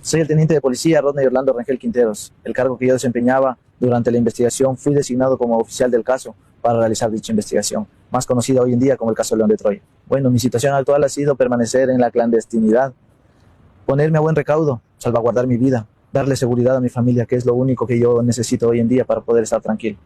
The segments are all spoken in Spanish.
Soy el teniente de policía Rodney Orlando Rangel Quinteros. El cargo que yo desempeñaba durante la investigación fui designado como oficial del caso para realizar dicha investigación, más conocida hoy en día como el caso León de Troya. Bueno, mi situación actual ha sido permanecer en la clandestinidad, ponerme a buen recaudo, salvaguardar mi vida, darle seguridad a mi familia, que es lo único que yo necesito hoy en día para poder estar tranquilo.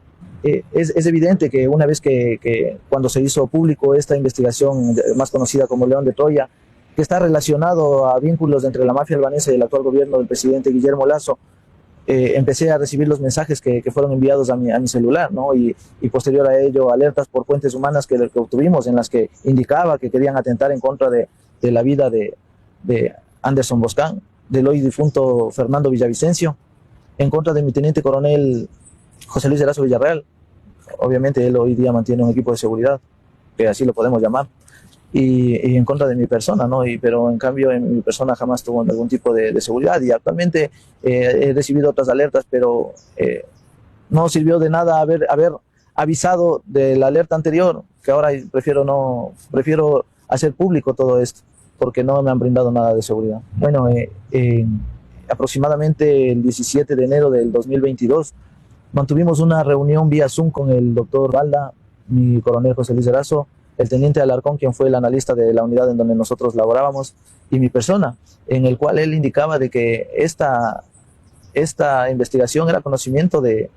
Es evidente que una vez que cuando se hizo público esta investigación más conocida como León de Troya, que está relacionado a vínculos entre la mafia albanesa y el actual gobierno del presidente Guillermo Lasso, empecé a recibir los mensajes que fueron enviados a mi celular, ¿no? Y posterior a ello, alertas por fuentes humanas que obtuvimos en las que indicaba que querían atentar en contra de la vida de Anderson Boscan, del hoy difunto Fernando Villavicencio, en contra de mi teniente coronel José Luis Erazo Villarreal. Obviamente él hoy día mantiene un equipo de seguridad, que así lo podemos llamar, y en contra de mi persona, ¿no? Pero en cambio en mi persona jamás tuvo algún tipo de seguridad, y actualmente he recibido otras alertas, pero no sirvió de nada haber avisado de la alerta anterior, que ahora prefiero hacer público todo esto, porque no me han brindado nada de seguridad. Bueno, aproximadamente el 17 de enero del 2022 mantuvimos una reunión vía Zoom con el doctor Balda, mi coronel José Luis Erazo, el teniente Alarcón, quien fue el analista de la unidad en donde nosotros laborábamos, y mi persona, en el cual él indicaba de que esta investigación era conocimiento de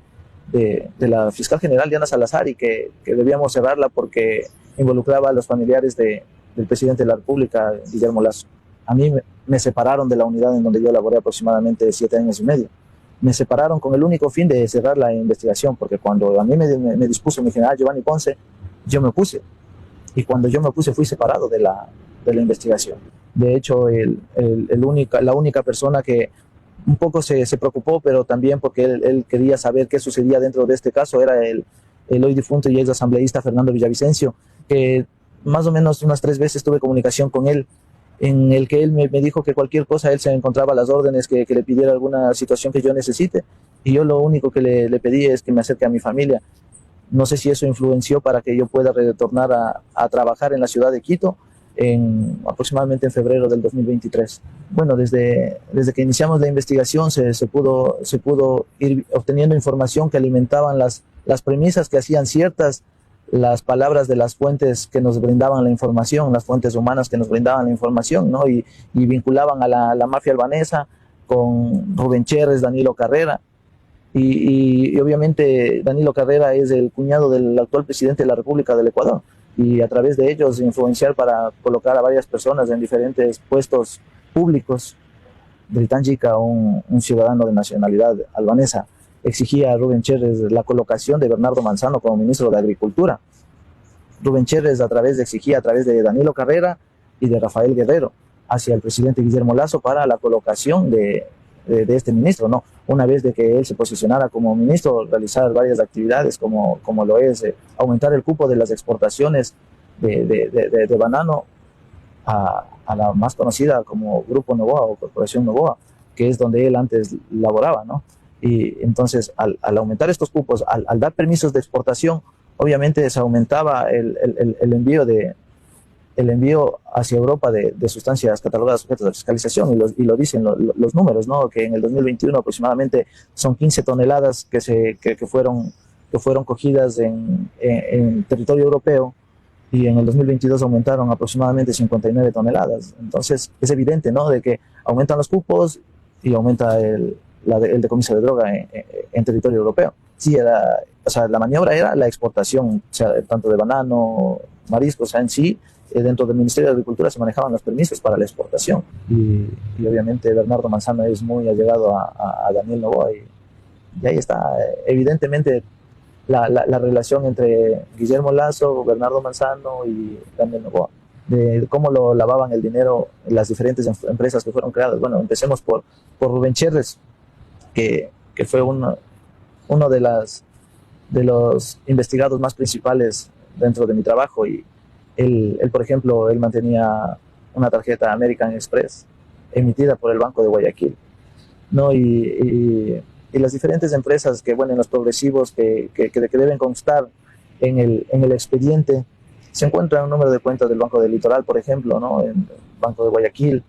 la fiscal general Diana Salazar, y que debíamos cerrarla porque involucraba a los familiares del presidente de la República, Guillermo Lasso. A mí me separaron de la unidad en donde yo laboré aproximadamente 7 años y medio. Me separaron con el único fin de cerrar la investigación, porque cuando a mí me dispuso mi general Giovanni Ponce, yo me opuse. Y cuando yo me opuse fui separado de la investigación. De hecho, la única persona que un poco se preocupó, pero también porque él quería saber qué sucedía dentro de este caso, era el hoy difunto y ex asambleísta Fernando Villavicencio, que más o menos unas 3 veces tuve comunicación con él, en el que él me dijo que cualquier cosa él se encontraba a las órdenes, que le pidiera alguna situación que yo necesite, y yo lo único que le pedí es que me acerque a mi familia. No sé si eso influenció para que yo pueda retornar a trabajar en la ciudad de Quito aproximadamente en febrero del 2023. Bueno, desde que iniciamos la investigación se pudo ir obteniendo información que alimentaban las premisas, que hacían ciertas las palabras de las fuentes que nos brindaban la información, las fuentes humanas que nos brindaban la información, ¿no? Y vinculaban a la mafia albanesa con Rubén Cherres, Danilo Carrera. Y obviamente Danilo Carrera es el cuñado del actual presidente de la República del Ecuador, y a través de ellos influenciar para colocar a varias personas en diferentes puestos públicos. Britan Jica, un ciudadano de nacionalidad albanesa, exigía a Rubén Cherres la colocación de Bernardo Manzano como ministro de Agricultura. Rubén Cherres exigía a través de Danilo Carrera y de Rafael Guerrero hacia el presidente Guillermo Lasso para la colocación de este ministro, ¿no? Una vez de que él se posicionara como ministro, realizar varias actividades como lo es aumentar el cupo de las exportaciones de banano a la más conocida como Grupo Novoa o Corporación Novoa, que es donde él antes laboraba, ¿no? Y entonces al aumentar estos cupos, al dar permisos de exportación, obviamente se aumentaba el envío hacia Europa de sustancias catalogadas sujetas a fiscalización, y lo dicen los números, ¿no? Que en el 2021 aproximadamente son 15 toneladas que fueron cogidas en territorio europeo, y en el 2022 aumentaron aproximadamente 59 toneladas. Entonces es evidente, ¿no?, de que aumentan los cupos y aumenta el decomiso de droga en territorio europeo. Sí, la maniobra era la exportación, o sea, tanto de banano, mariscos, o sea, en sí, dentro del Ministerio de Agricultura se manejaban los permisos para la exportación, y obviamente Bernardo Manzano es muy allegado a Daniel Noboa, y ahí está evidentemente la relación entre Guillermo Lasso, Bernardo Manzano y Daniel Noboa, de cómo lo lavaban el dinero en las diferentes empresas que fueron creadas. Bueno, empecemos por Rubén Cherres, que fue uno de los investigados más principales dentro de mi trabajo, y él, por ejemplo, él mantenía una tarjeta American Express emitida por el Banco de Guayaquil, ¿no? Y las diferentes empresas que, bueno, en los progresivos que deben constar en el expediente, se encuentra un número de cuentas del Banco del Litoral, por ejemplo, ¿no? En Banco de Guayaquil,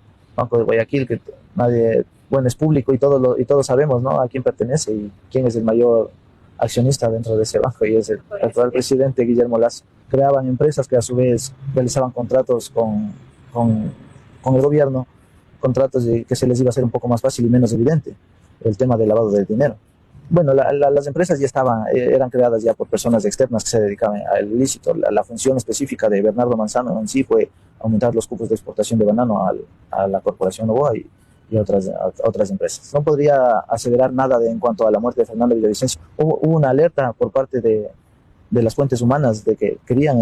que nadie bueno, es público y todos sabemos, ¿no?, a quién pertenece y quién es el mayor accionista dentro de ese banco, y es el actual presidente Guillermo Lasso. Creaban empresas que a su vez realizaban contratos con, con el gobierno, contratos que se les iba a hacer un poco más fácil y menos evidente el tema del lavado de dinero. Bueno, las empresas ya eran creadas ya por personas externas que se dedicaban al ilícito. La función específica de Bernardo Manzano en sí fue aumentar los cupos de exportación de banano a la corporación Novoa y otras empresas. No podría aseverar nada en cuanto a la muerte de Fernando Villavicencio. Hubo una alerta por parte de las fuentes humanas de que querían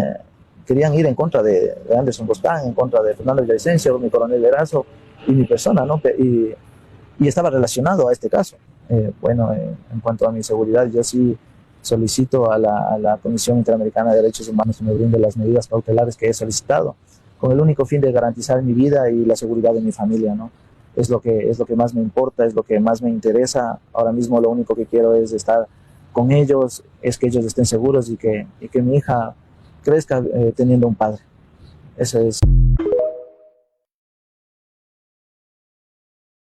ir en contra de Anderson Boscán, en contra de Fernando Villavicencio, mi coronel Erazo y mi persona, ¿no? Y estaba relacionado a este caso. En cuanto a mi seguridad, yo sí solicito a la Comisión Interamericana de Derechos Humanos que me brinde las medidas cautelares que he solicitado, con el único fin de garantizar mi vida y la seguridad de mi familia, ¿no? Es lo que más me importa, es lo que más me interesa. Ahora mismo lo único que quiero es estar con ellos, es que ellos estén seguros y que mi hija crezca teniendo un padre. Eso es.